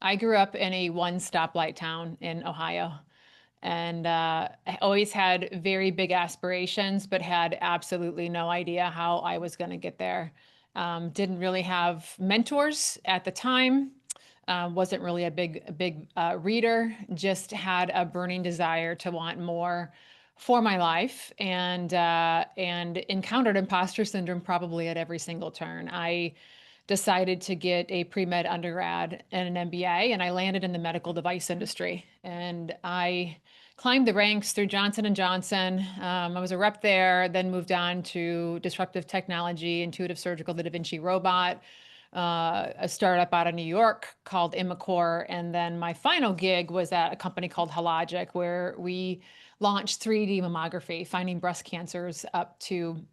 I grew up in a one stoplight town in Ohio, and I always had very big aspirations, but had absolutely no idea how I was going to get there. Didn't really have mentors at the time. Wasn't really a big reader. Just had a burning desire to want more for my life, and encountered imposter syndrome probably at every single turn. I decided to get a pre-med undergrad and an MBA, and I landed in the medical device industry. And I climbed the ranks through Johnson and Johnson. I was a rep there, then moved on to disruptive technology, intuitive surgical, the Da Vinci robot, a startup out of New York called Immocore. And then my final gig was at a company called Hologic, where we launched 3D mammography, finding breast cancers up to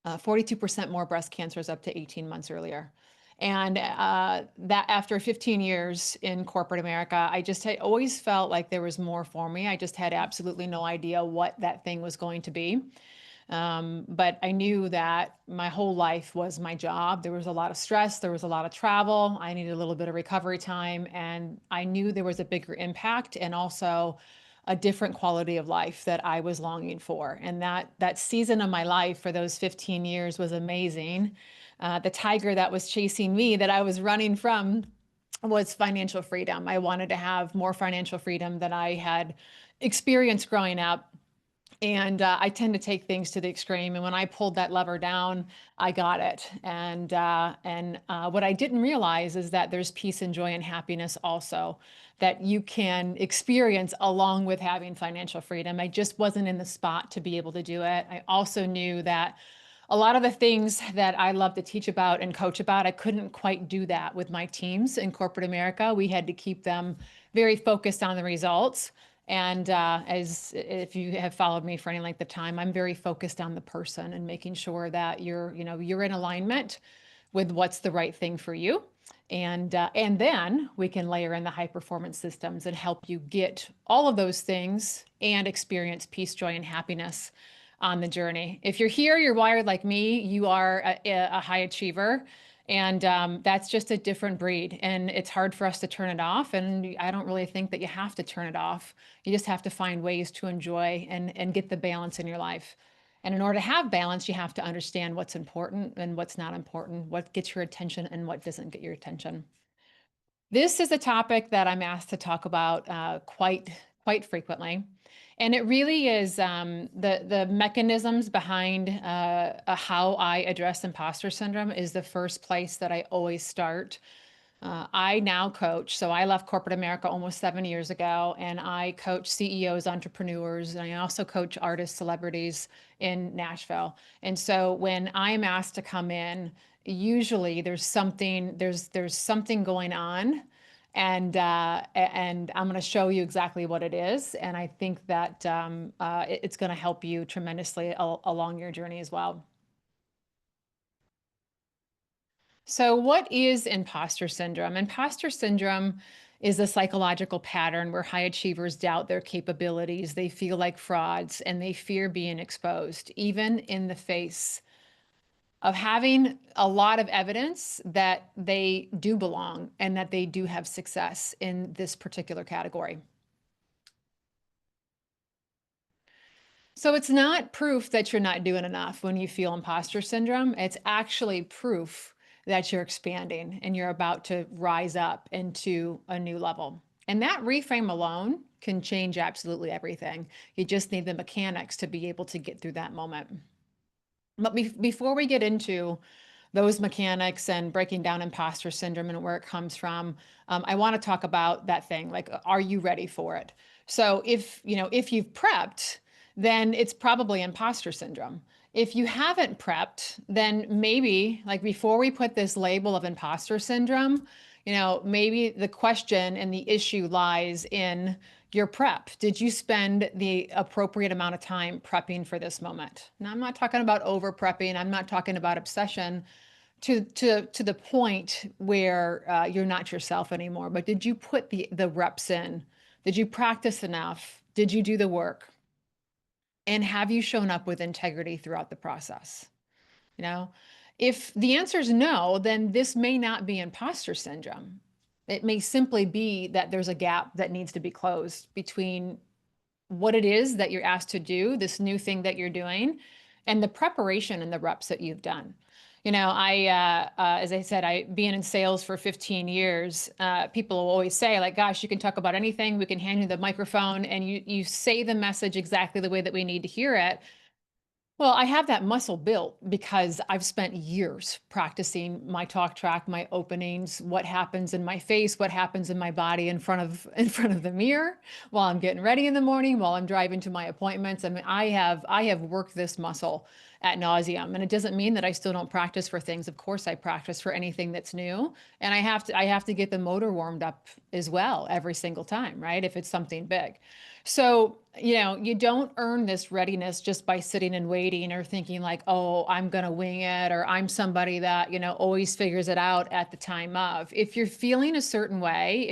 42% more breast cancers up to 18 months earlier. And that after 15 years in corporate America, I just had always felt like there was more for me. I just had absolutely no idea what that thing was going to be. But I knew that my whole life was my job. There was a lot of stress. There was a lot of travel. I needed a little bit of recovery time. And I knew there was a bigger impact and also a different quality of life that I was longing for. And that season of my life for those 15 years was amazing. The tiger that was chasing me, that I was running from, was financial freedom. I wanted to have more financial freedom than I had experienced growing up. And I tend to take things to the extreme. And when I pulled that lever down, I got it. And what I didn't realize is that there's peace and joy and happiness also that you can experience along with having financial freedom. I just wasn't in the spot to be able to do it. I also knew that a lot of the things that I love to teach about and coach about, I couldn't quite do that with my teams in corporate America. We had to keep them very focused on the results. And as if you have followed me for any length of time, I'm very focused on the person and making sure that you're in alignment with what's the right thing for you. And then we can layer in the high performance systems and help you get all of those things and experience peace, joy, and happiness on the journey. If you're here, you're wired like me, you are a high achiever. And that's just a different breed. And it's hard for us to turn it off. And I don't really think that you have to turn it off. You just have to find ways to enjoy and get the balance in your life. And in order to have balance, you have to understand what's important and what's not important, what gets your attention and what doesn't get your attention. This is a topic that I'm asked to talk about quite frequently. And it really is the mechanisms behind how I address imposter syndrome is the first place that I always start. I now coach. So I left corporate America almost 7 years ago, and I coach CEOs, entrepreneurs, and I also coach artists, celebrities in Nashville. And so when I'm asked to come in, usually there's something going on, and I'm going to show you exactly what it is. And I think that it's going to help you tremendously along your journey as well. So, what is imposter syndrome? Imposter syndrome is a psychological pattern where high achievers doubt their capabilities, they feel like frauds, and they fear being exposed, even in the face of having a lot of evidence that they do belong and that they do have success in this particular category. So it's not proof that you're not doing enough when you feel imposter syndrome. It's actually proof that you're expanding and you're about to rise up into a new level. And that reframe alone can change absolutely everything. You just need the mechanics to be able to get through that moment. But before we get into those mechanics and breaking down imposter syndrome and where it comes from, I want to talk about that thing. Like, are you ready for it? So if you've prepped, then it's probably imposter syndrome. If you haven't prepped, then maybe, like, before we put this label of imposter syndrome, maybe the question and the issue lies in your prep. Did you spend the appropriate amount of time prepping for this moment? Now, I'm not talking about over prepping. I'm not talking about obsession to the point where you're not yourself anymore. But did you put the reps in? Did you practice enough? Did you do the work? And have you shown up with integrity throughout the process? If the answer is no, then this may not be imposter syndrome. It may simply be that there's a gap that needs to be closed between what it is that you're asked to do, this new thing that you're doing, and the preparation and the reps that you've done. As I said, I being in sales for 15 years, people will always say, like, "Gosh, you can talk about anything. We can hand you the microphone, and you say the message exactly the way that we need to hear it." Well, I have that muscle built because I've spent years practicing my talk track, my openings, what happens in my face, what happens in my body in front of the mirror while I'm getting ready in the morning, while I'm driving to my appointments. I mean, I have worked this muscle at nauseum, and it doesn't mean that I still don't practice for things. Of course, I practice for anything that's new, and I have to get the motor warmed up as well every single time, right? If it's something big. So, you don't earn this readiness just by sitting and waiting or thinking like, oh, I'm going to wing it, or I'm somebody that, always figures it out at the time of. If you're feeling a certain way,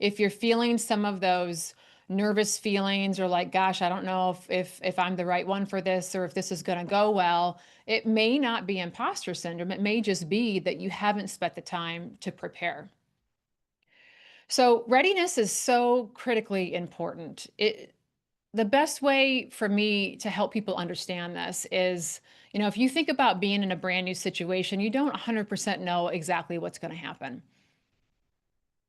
if you're feeling some of those nervous feelings or like, gosh, I don't know if I'm the right one for this or if this is going to go well, it may not be imposter syndrome. It may just be that you haven't spent the time to prepare. So readiness is so critically important. The best way for me to help people understand this is, if you think about being in a brand new situation, you don't 100% know exactly what's going to happen.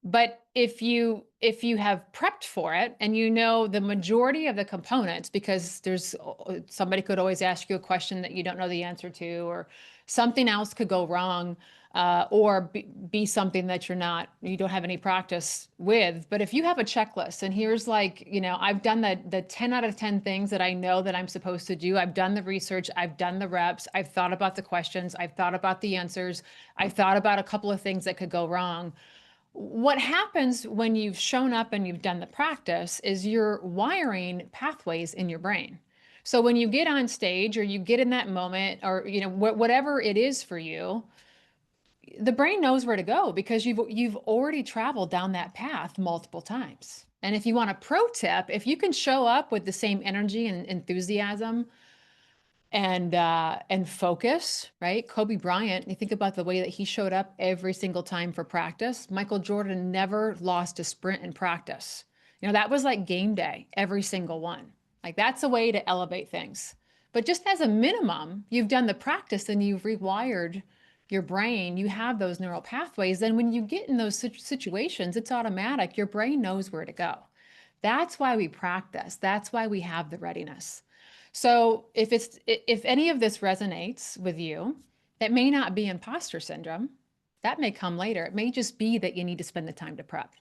But if you have prepped for it and you know the majority of the components, because somebody could always ask you a question that you don't know the answer to, or something else could go wrong, or be something that you don't have any practice with. But if you have a checklist and here's like, I've done the 10 out of 10 things that I know that I'm supposed to do. I've done the research, I've done the reps, I've thought about the questions, I've thought about the answers, I've thought about a couple of things that could go wrong. What happens when you've shown up and you've done the practice is you're wiring pathways in your brain. So when you get on stage or you get in that moment or whatever it is for you, the brain knows where to go because you've already traveled down that path multiple times. And if you want a pro tip, if you can show up with the same energy and enthusiasm and focus, right? Kobe Bryant, you think about the way that he showed up every single time for practice. Michael Jordan never lost a sprint in practice. That was like game day, every single one. Like that's a way to elevate things. But just as a minimum, you've done the practice and you've rewired your brain, you have those neural pathways. Then when you get in those situations, it's automatic. Your brain knows where to go. That's why we practice. That's why we have the readiness. So if any of this resonates with you, it may not be imposter syndrome. That may come later. It may just be that you need to spend the time to prep.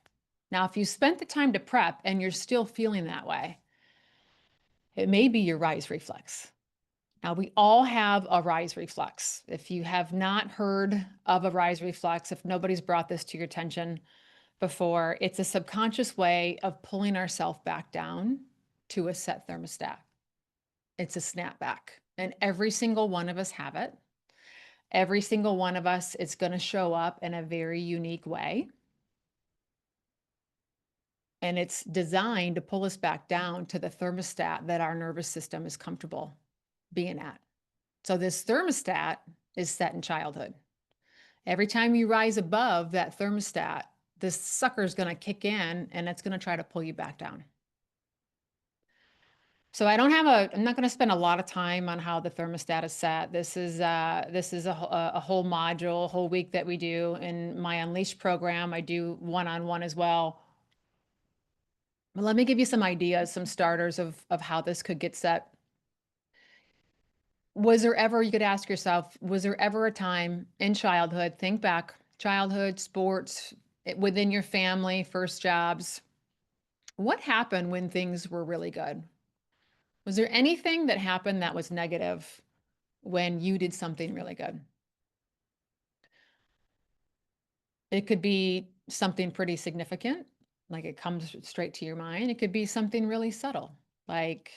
Now, if you spent the time to prep and you're still feeling that way, it may be your rise reflex. Now, we all have a rise reflex. If you have not heard of a rise reflex, if nobody's brought this to your attention before, it's a subconscious way of pulling ourselves back down to a set thermostat. It's a snapback. And every single one of us have it. Every single one of us is going to show up in a very unique way. And it's designed to pull us back down to the thermostat that our nervous system is comfortable being at. So this thermostat is set in childhood. Every time you rise above that thermostat, this sucker is going to kick in and it's going to try to pull you back down. So I'm not going to spend a lot of time on how the thermostat is set. This is a whole module, a whole week that we do in my Unleashed program. I do one-on-one as well. But let me give you some ideas, some starters of how this could get set. You could ask yourself, was there ever a time in childhood, think back, childhood, sports, within your family, first jobs, what happened when things were really good? Was there anything that happened that was negative when you did something really good? It could be something pretty significant, like it comes straight to your mind. It could be something really subtle, like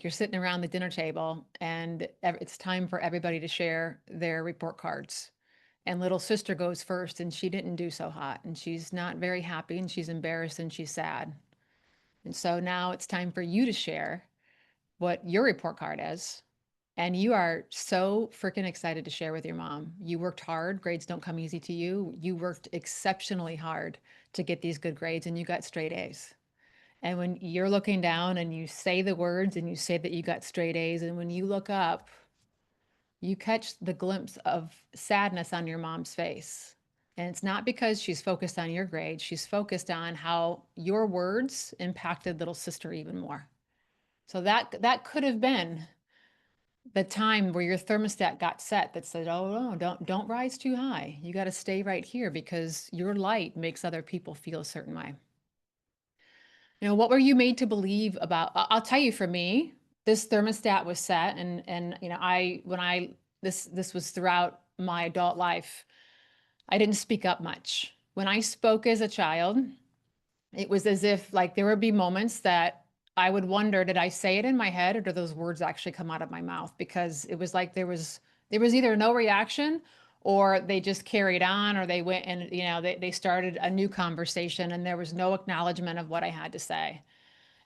you're sitting around the dinner table and it's time for everybody to share their report cards. And little sister goes first and she didn't do so hot and she's not very happy and she's embarrassed and she's sad. And so now it's time for you to share what your report card is and you are so freaking excited to share with your mom. You worked hard. Grades don't come easy to you. You worked exceptionally hard to get these good grades and you got straight A's. And when you're looking down and you say the words and you say that you got straight A's, and when you look up, you catch the glimpse of sadness on your mom's face. And it's not because she's focused on your grade, she's focused on how your words impacted little sister even more. So that could have been the time where your thermostat got set that said, "Oh no, don't rise too high. You got to stay right here because your light makes other people feel a certain way." What were you made to believe about? I'll tell you, for me, this thermostat was set, and I when I this was throughout my adult life. I didn't speak up much. When I spoke as a child, it was as if like there would be moments that I would wonder, did I say it in my head or did those words actually come out of my mouth? Because it was like there was either no reaction or they just carried on or they went and they started a new conversation and there was no acknowledgement of what I had to say.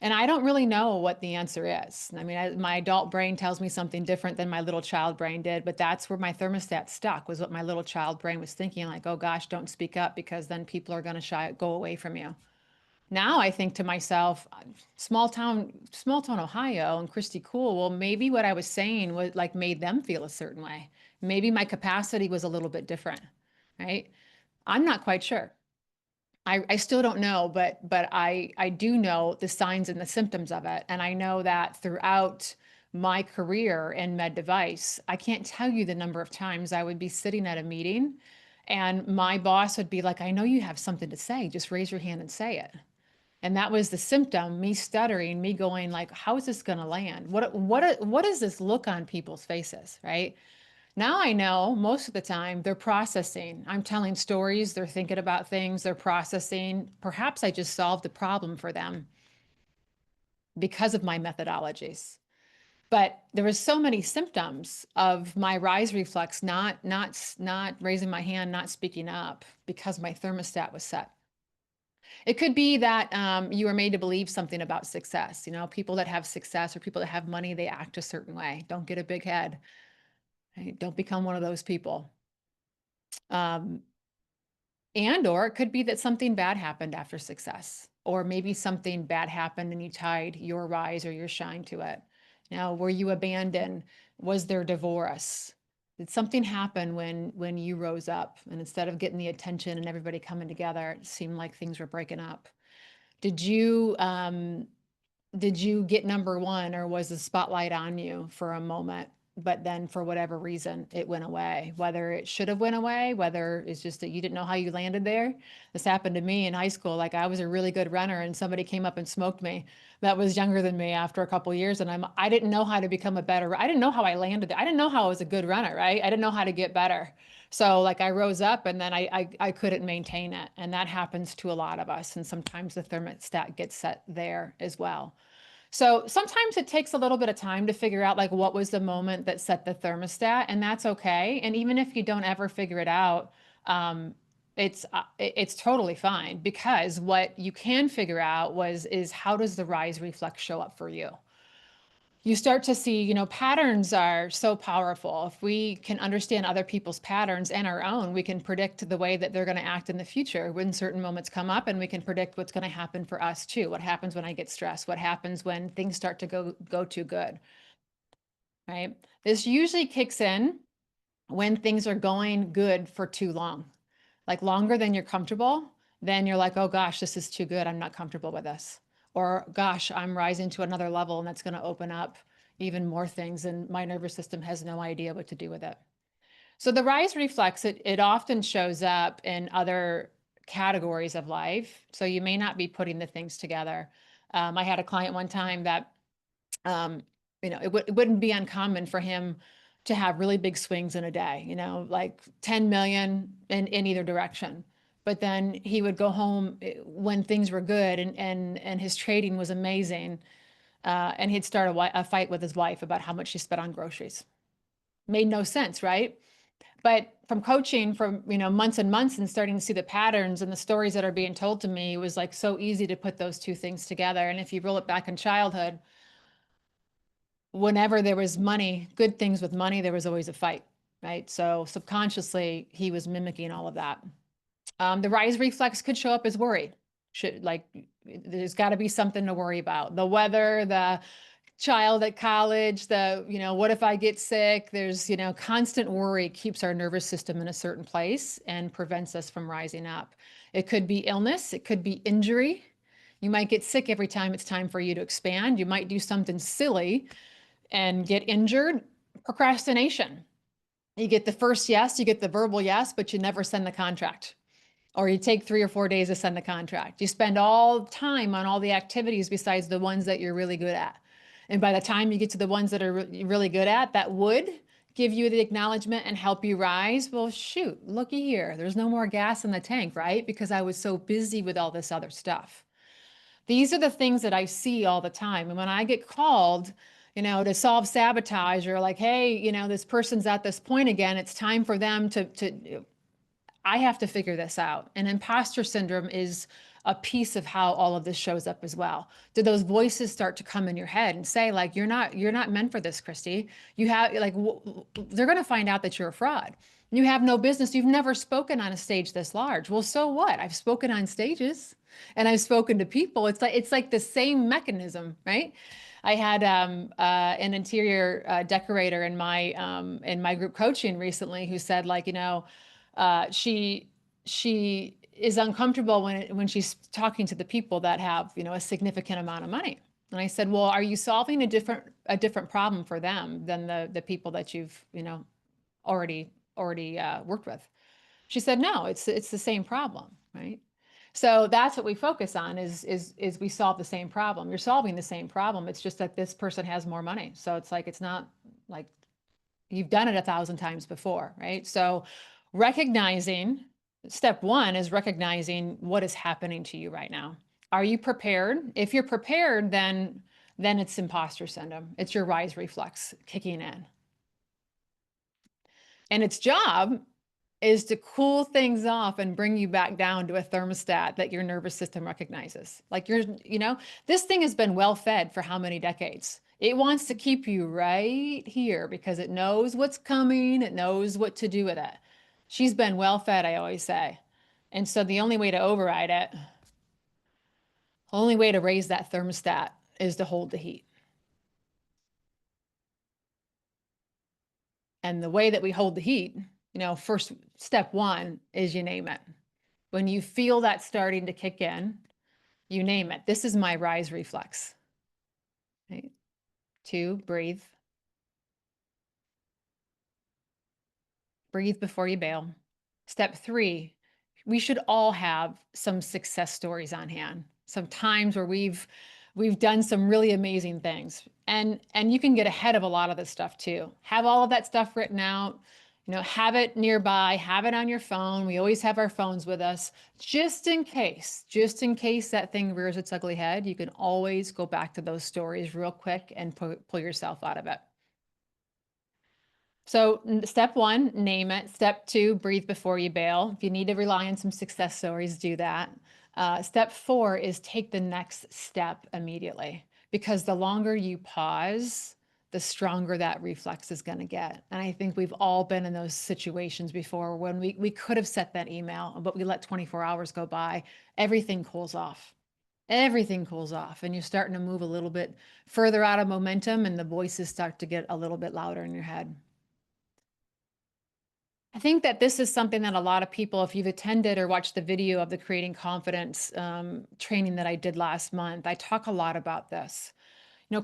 And I don't really know what the answer is. I mean, my adult brain tells me something different than my little child brain did, but that's where my thermostat stuck, was what my little child brain was thinking, like, oh gosh, don't speak up because then people are going to go away from you. Now I think to myself, small town Ohio and Christy Cool, well, maybe what I was saying was like made them feel a certain way. Maybe my capacity was a little bit different, right? I'm not quite sure. I still don't know, but I do know the signs and the symptoms of it. And I know that throughout my career in med device, I can't tell you the number of times I would be sitting at a meeting and my boss would be like, I know you have something to say, just raise your hand and say it. And that was the symptom, me stuttering, me going like, how is this going to land? What does this look on people's faces, right? Now I know most of the time they're processing. I'm telling stories, they're thinking about things, they're processing. Perhaps I just solved the problem for them because of my methodologies. But there was so many symptoms of my rise reflex not raising my hand, not speaking up because my thermostat was set. It could be that you are made to believe something about success. People that have success or people that have money, they act a certain way. Don't get a big head. Right? Don't become one of those people. Um, or it could be that something bad happened after success, or maybe something bad happened and you tied your rise or your shine to it. Now, were you abandoned? Was there divorce? Did something happen when you rose up and instead of getting the attention and everybody coming together, it seemed like things were breaking up? Did you did you get number one or was the spotlight on you for a moment, but then for whatever reason it went away? Whether it should have went away, whether it's just that you didn't know how you landed there. This happened to me in high school. Like I was a really good runner and somebody came up and smoked me that was younger than me after a couple years, and I didn't know how to become a better. I didn't know how I landed there. I didn't know how I was a good runner, right? I didn't know how to get better. So like I rose up and then I couldn't maintain it. And that happens to a lot of us. And sometimes the thermostat gets set there as well. So sometimes it takes a little bit of time to figure out like what was the moment that set the thermostat, and that's okay. And even if you don't ever figure it out, um, it's totally fine, because what you can figure out is how does the rise reflex show up for you? You start to see, patterns are so powerful. If we can understand other people's patterns and our own, we can predict the way that they're going to act in the future when certain moments come up, and we can predict what's going to happen for us too. What happens when I get stressed? What happens when things start to go too good, right? This usually kicks in when things are going good for too long, like longer than you're comfortable. Then you're like, oh gosh, this is too good. I'm not comfortable with this. Or gosh, I'm rising to another level and that's going to open up even more things. And my nervous system has no idea what to do with it. So the rise reflex, it often shows up in other categories of life. So you may not be putting the things together. I had a client one time that um, it wouldn't be uncommon for him to have really big swings in a day, like 10 million in either direction. But then he would go home when things were good and his trading was amazing. And he'd start a fight with his wife about how much she spent on groceries. Made no sense, right? But from coaching for, months and months and starting to see the patterns and the stories that are being told to me, it was like so easy to put those two things together. And if you roll it back in childhood, whenever there was money, good things with money, there was always a fight, right? So subconsciously, he was mimicking all of that. The rise reflex could show up as worry. Should like there's got to be something to worry about. The weather, the child at college, what if I get sick? There's, constant worry keeps our nervous system in a certain place and prevents us from rising up. It could be illness, it could be injury. You might get sick every time it's time for you to expand. You might do something silly and get injured. Procrastination. You get the first yes, you get the verbal yes, but you never send the contract. Or you take 3 or 4 days to send the contract. You spend all time on all the activities besides the ones that you're really good at. And by the time you get to the ones that are really good at, that would give you the acknowledgement and help you rise. Well, shoot, looky here. There's no more gas in the tank, right? Because I was so busy with all this other stuff. These are the things that I see all the time. And when I get called, to solve sabotage or like, hey, this person's at this point again, it's time for them to I have to figure this out. And imposter syndrome is a piece of how all of this shows up as well. Do those voices start to come in your head and say like, you're not meant for this, Christy. You have like, they're going to find out that you're a fraud. You have no business. You've never spoken on a stage this large. Well, so what? I've spoken on stages and I've spoken to people. It's like the same mechanism, right? I had an interior decorator in my group coaching recently who said like, she is uncomfortable when she's talking to the people that have, a significant amount of money. And I said, well, are you solving a different problem for them than the people that you've, already worked with? She said, no, it's the same problem, right? So that's what we focus on is we solve the same problem. You're solving the same problem. It's just that this person has more money. So it's like, it's not like you've done it 1,000 times before, right? So recognizing, step one is recognizing what is happening to you right now. Are you prepared? If you're prepared, then it's imposter syndrome. It's your rise reflex kicking in. And its job is to cool things off and bring you back down to a thermostat that your nervous system recognizes. Like this thing has been well fed for how many decades? It wants to keep you right here because it knows what's coming. It knows what to do with it. She's been well fed, I always say. And so the only way to override it, only way to raise that thermostat is to hold the heat. And the way that we hold the heat, first step one is you name it. When you feel that starting to kick in, you name it. This is my rise reflex. Right? 2, breathe. Breathe before you bail. Step 3, we should all have some success stories on hand. Some times where we've done some really amazing things. And you can get ahead of a lot of this stuff too. Have all of that stuff written out, have it nearby, have it on your phone. We always have our phones with us just in case that thing rears its ugly head. You can always go back to those stories real quick and pull yourself out of it. So step 1, name it. Step 2, breathe before you bail. If you need to rely on some success stories, do that. Step 4 is take the next step immediately, because the longer you pause, the stronger that reflex is going to get. And I think we've all been in those situations before when we could have set that email, but we let 24 hours go by. Everything cools off. Everything cools off, and you're starting to move a little bit further out of momentum, and the voices start to get a little bit louder in your head. I think that this is something that a lot of people, if you've attended or watched the video of the Creating Confidence training that I did last month, I talk a lot about this.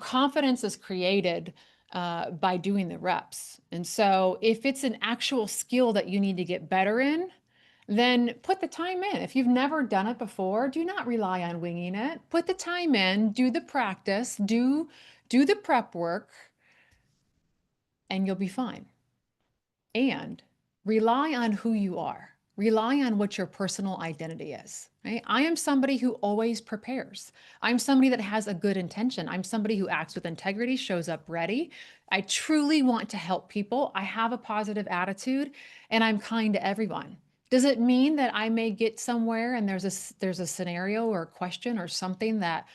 Confidence is created by doing the reps. And so if it's an actual skill that you need to get better in, then put the time in. If you've never done it before, do not rely on winging it. Put the time in, do the practice, do the prep work, and you'll be fine. And rely on who you are. Rely on what your personal identity is, right? I am somebody who always prepares. I'm somebody that has a good intention. I'm somebody who acts with integrity, shows up ready. I truly want to help people. I have a positive attitude, and I'm kind to everyone. Does it mean that I may get somewhere and there's a scenario or a question or something that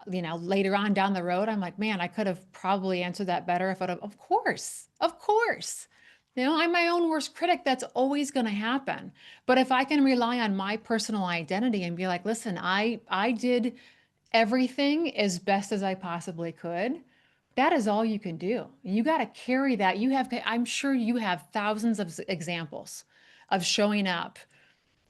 later on down the road, I'm like, man, I could have probably answered that better if I'd have, of course, of course. I'm my own worst critic. That's always going to happen. But if I can rely on my personal identity and be like, listen, I did everything as best as I possibly could. That is all you can do. You got to carry that. I'm sure you have thousands of examples of showing up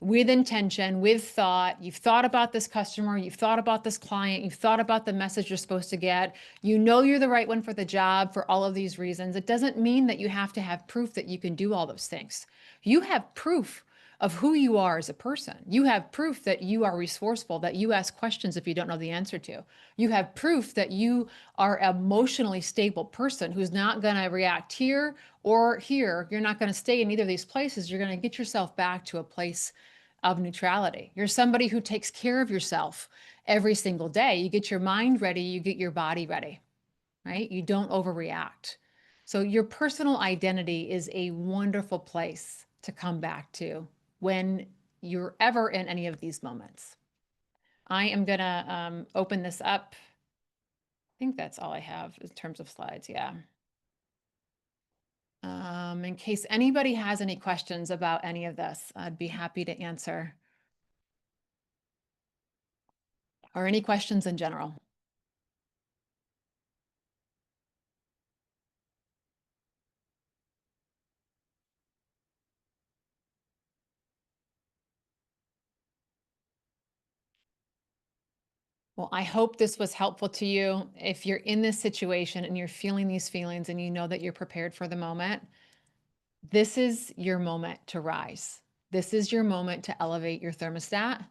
with intention, with thought. You've thought about this customer, you've thought about this client, you've thought about the message you're supposed to get. You know you're the right one for the job for all of these reasons. It doesn't mean that you have to have proof that you can do all those things. You have proof of who you are as a person. You have proof that you are resourceful, that you ask questions if you don't know the answer to. You have proof that you are an emotionally stable person who's not going to react here or here. You're not going to stay in either of these places. You're going to get yourself back to a place of neutrality. You're somebody who takes care of yourself every single day. You get your mind ready, you get your body ready, right? You don't overreact. So your personal identity is a wonderful place to come back to when you're ever in any of these moments. I am going to open this up. I think that's all I have in terms of slides. Yeah. In case anybody has any questions about any of this, I'd be happy to answer. Or any questions in general. Well, I hope this was helpful to you. If you're in this situation and you're feeling these feelings and you know that you're prepared for the moment, this is your moment to rise. This is your moment to elevate your thermostat.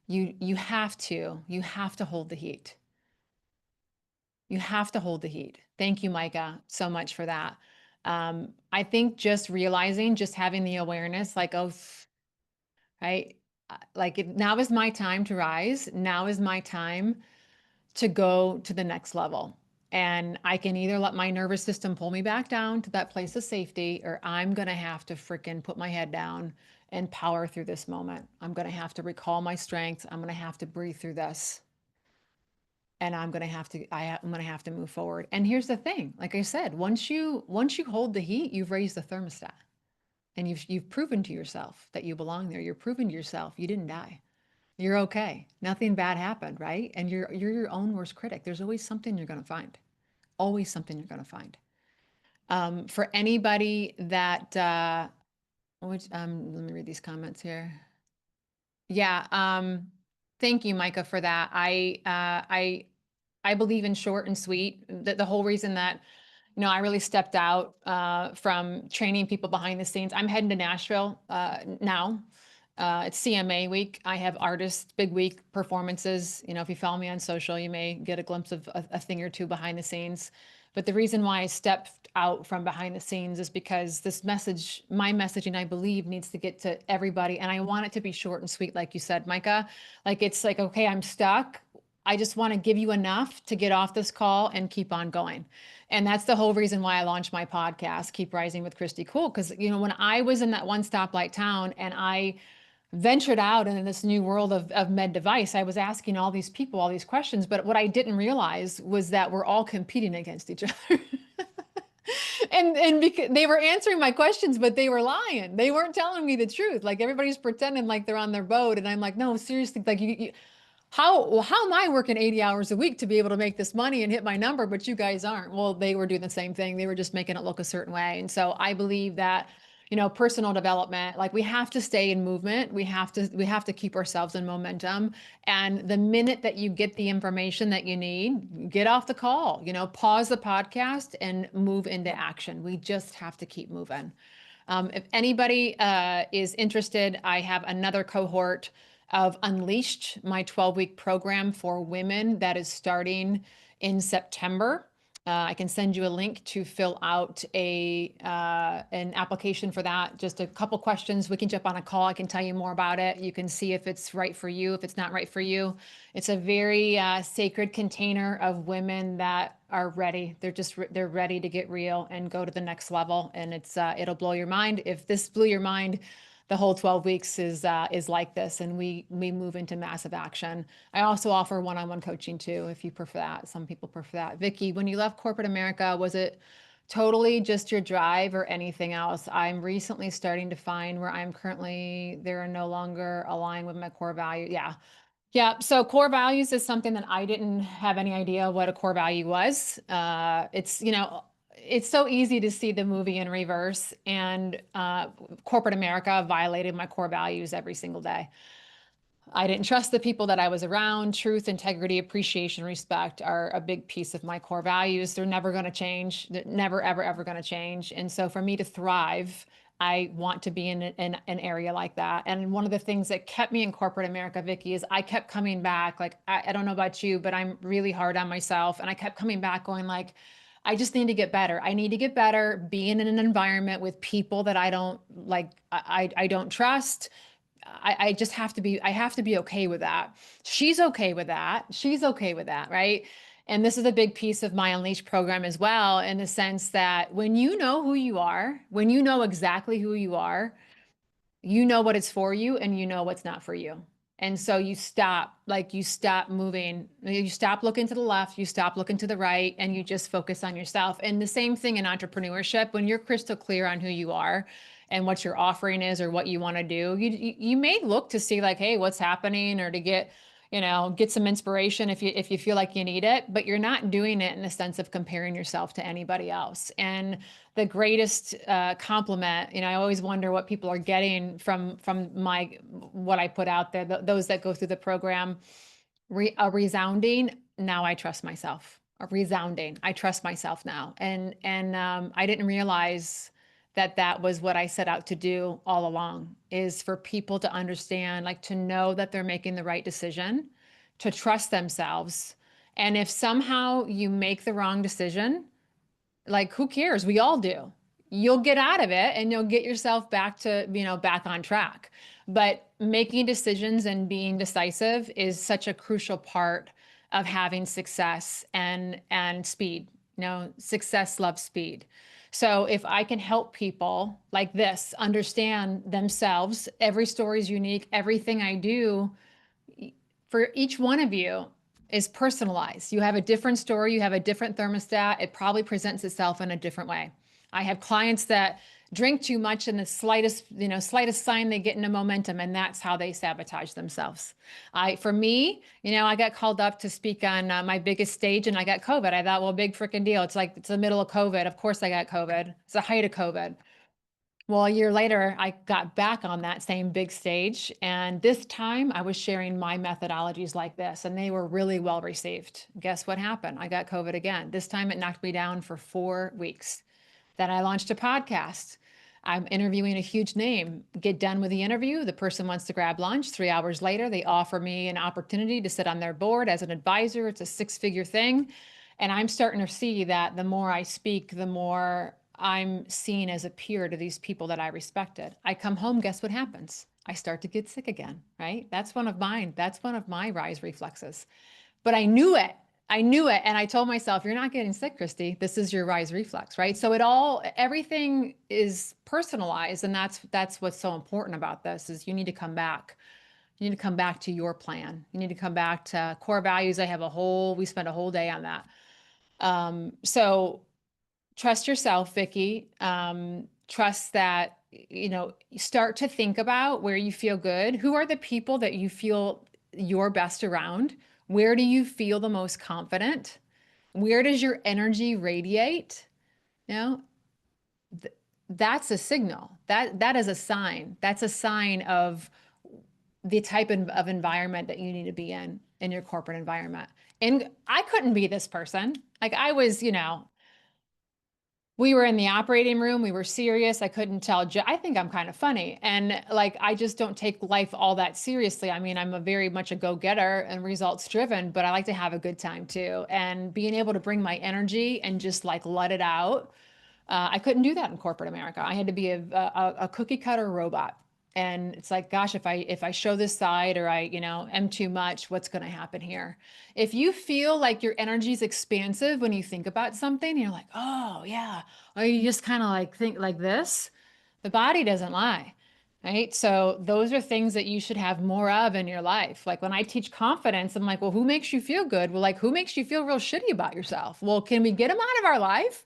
You have to hold the heat. You have to hold the heat. Thank you, Micah, so much for that. I think just realizing, just having the awareness, like, oh, right, now is my time to rise. Now is my time to go to the next level. And I can either let my nervous system pull me back down to that place of safety, or I'm going to have to freaking put my head down and power through this moment. I'm going to have to recall my strength. I'm going to have to breathe through this. And I'm going to have to, I'm going to have to move forward. And here's the thing, like I said, once you hold the heat, you've raised the thermostat and you've proven to yourself that you belong there. You're proving to yourself you didn't die. You're okay. Nothing bad happened, right? And you're your own worst critic. There's always something you're going to find. Always something you're going to find. For anybody that, let me read these comments here. Yeah. Thank you, Micah, for that. I believe in short and sweet. The whole reason that I really stepped out from training people behind the scenes. I'm heading to Nashville now. It's CMA week. I have artists, big week performances. If you follow me on social, you may get a glimpse of a thing or two behind the scenes. But the reason why I stepped out from behind the scenes is because this message, my messaging, I believe, needs to get to everybody. And I want it to be short and sweet, like you said, Micah. Like, it's like, okay, I'm stuck. I just want to give you enough to get off this call and keep on going. And that's the whole reason why I launched my podcast, Keep Rising with Christy Cool. Because, when I was in that one stoplight town and I ventured out into this new world of med device, I was asking all these people all these questions. But what I didn't realize was that we're all competing against each other. And because they were answering my questions, but they were lying. They weren't telling me the truth. Like, everybody's pretending like they're on their boat. And I'm like, no, seriously, like how am I working 80 hours a week to be able to make this money and hit my number, but you guys aren't? Well, they were doing the same thing. They were just making it look a certain way. And so I believe that, personal development, like, we have to stay in movement. We have to keep ourselves in momentum. And the minute that you get the information that you need, get off the call, pause the podcast and move into action. We just have to keep moving. If anybody is interested, I have another cohort of Unleashed, my 12-week program for women that is starting in September. I can send you a link to fill out an application for that. Just a couple questions. We can jump on a call. I can tell you more about it. You can see if it's right for you, if it's not right for you. It's a very sacred container of women that are ready. They're ready to get real and go to the next level. And it'll blow your mind. If this blew your mind, the whole 12 weeks is like this, and we move into massive action. I also offer one-on-one coaching too, if you prefer that. Some people prefer that. Vicky, when you left corporate America, was it totally just your drive or anything else? I'm recently starting to find where I'm currently, they're no longer aligned with my core value. Yeah. Yeah. So core values is something that I didn't have any idea what a core value was. It's so easy to see the movie in reverse, and corporate America violated my core values every single day. I didn't trust the people that I was around. Truth, integrity, appreciation, respect are a big piece of my core values. They're never going to change. They're never, ever, ever going to change. And so for me to thrive, I want to be in an area like that. And one of the things that kept me in corporate America, Vicky, is I kept coming back. Like, I don't know about you, but I'm really hard on myself. And I kept coming back going like, I just need to get better. I need to get better being in an environment with people that I don't like, I don't trust. I just have to be, I have to be okay with that. She's okay with that. She's okay with that, right? And this is a big piece of my Unleash program as well, in the sense that when you know who you are, when you know exactly who you know what it's for you and you know what's not for you. And so you stop moving, you stop looking to the left, you stop looking to the right, and you just focus on yourself. And the same thing in entrepreneurship, when you're crystal clear on who you are and what your offering is or what you want to do, you may look to see like, hey, what's happening, or to get some inspiration if you feel like you need it, but you're not doing it in the sense of comparing yourself to anybody else. And the greatest compliment, I always wonder what people are getting from what I put out there. Those that go through the program, a resounding, now I trust myself. A resounding, I trust myself now. And I didn't realize that was what I set out to do all along, is for people to understand, like, to know that they're making the right decision, to trust themselves. And if somehow you make the wrong decision, like, who cares? We all do. You'll get out of it and you'll get yourself back on track. But making decisions and being decisive is such a crucial part of having success and speed. Success loves speed. So if I can help people like this understand themselves, every story is unique, everything I do for each one of you is personalized. You have a different story, you have a different thermostat. It probably presents itself in a different way. I have clients that drink too much, and the slightest sign they get into momentum, and that's how they sabotage themselves. For me, I got called up to speak on my biggest stage, and I got COVID. I thought, well, big freaking deal. It's like, it's the middle of COVID. Of course I got COVID. It's the height of COVID. Well, a year later, I got back on that same big stage. And this time I was sharing my methodologies like this, and they were really well received. Guess what happened? I got COVID again. This time it knocked me down for 4 weeks. Then I launched a podcast. I'm interviewing a huge name. Get done with the interview. The person wants to grab lunch. 3 hours later, they offer me an opportunity to sit on their board as an advisor. It's a 6-figure thing. And I'm starting to see that the more I speak, the more I'm seen as a peer to these people that I respected. I come home, guess what happens? I start to get sick again, right? That's one of mine. That's one of my rise reflexes. But I knew it. I knew it. And I told myself, you're not getting sick, Christy. This is your rise reflex, right? So everything is personalized. And that's what's so important about this, is you need to come back. You need to come back to your plan. You need to come back to core values. We spent a whole day on that. So trust yourself, Vicky. Trust that, start to think about where you feel good. Who are the people that you feel your best around? Where do you feel the most confident? Where does your energy radiate? You know, that's a signal. That is a sign. That's a sign of the type of environment that you need to be in your corporate environment. And I couldn't be this person. Like, I was, we were in the operating room. We were serious. I couldn't tell. I think I'm kind of funny. And like, I just don't take life all that seriously. I mean, I'm very much a go-getter and results driven, but I like to have a good time too. And being able to bring my energy and just like let it out. I couldn't do that in corporate America. I had to be a cookie cutter robot. And it's like, gosh, if I show this side, or I, am too much, what's going to happen here? If you feel like your energy is expansive when you think about something, you're like, oh yeah, or you just kind of like think like this, the body doesn't lie. Right. So those are things that you should have more of in your life. Like when I teach confidence, I'm like, well, who makes you feel good? Well, like, who makes you feel real shitty about yourself? Well, can we get them out of our life?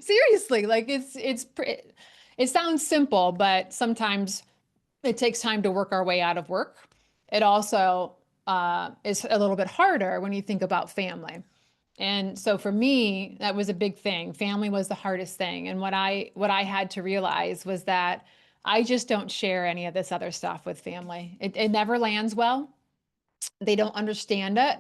Seriously, like it sounds simple, but sometimes it takes time to work our way out of work. It also is a little bit harder when you think about family. And so for me, that was a big thing. Family was the hardest thing. And what I had to realize was that I just don't share any of this other stuff with family. It never lands well. They don't understand it.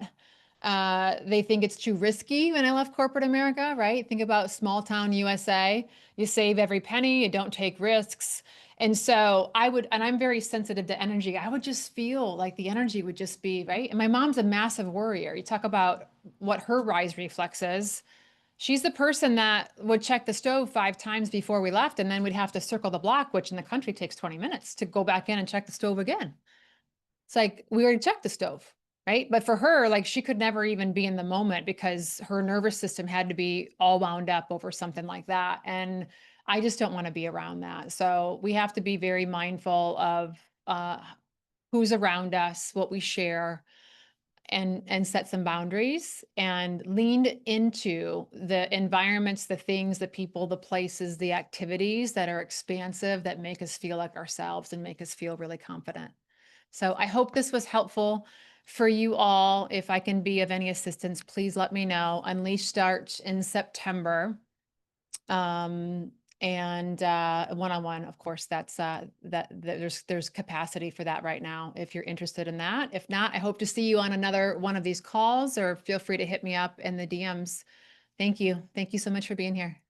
They think it's too risky when I left corporate America, right? Think about small town USA. You save every penny, you don't take risks. And so and I'm very sensitive to energy. I would just feel like the energy would just be, right? And my mom's a massive worrier. You talk about what her rise reflex is. She's the person that would check the stove 5 times before we left, and then we'd have to circle the block, which in the country takes 20 minutes to go back in and check the stove again. It's like we already checked the stove, right? But for her, like she could never even be in the moment because her nervous system had to be all wound up over something like that. And I just don't want to be around that. So we have to be very mindful of who's around us, what we share, and set some boundaries and leaned into the environments, the things, the people, the places, the activities that are expansive, that make us feel like ourselves and make us feel really confident. So I hope this was helpful for you all. If I can be of any assistance, please let me know. Unleash starts in September. Um, and one-on-one, of course, there's capacity for that right now if you're interested in that. If not, I hope to see you on another one of these calls, or feel free to hit me up in the DMs. Thank you. Thank you so much for being here.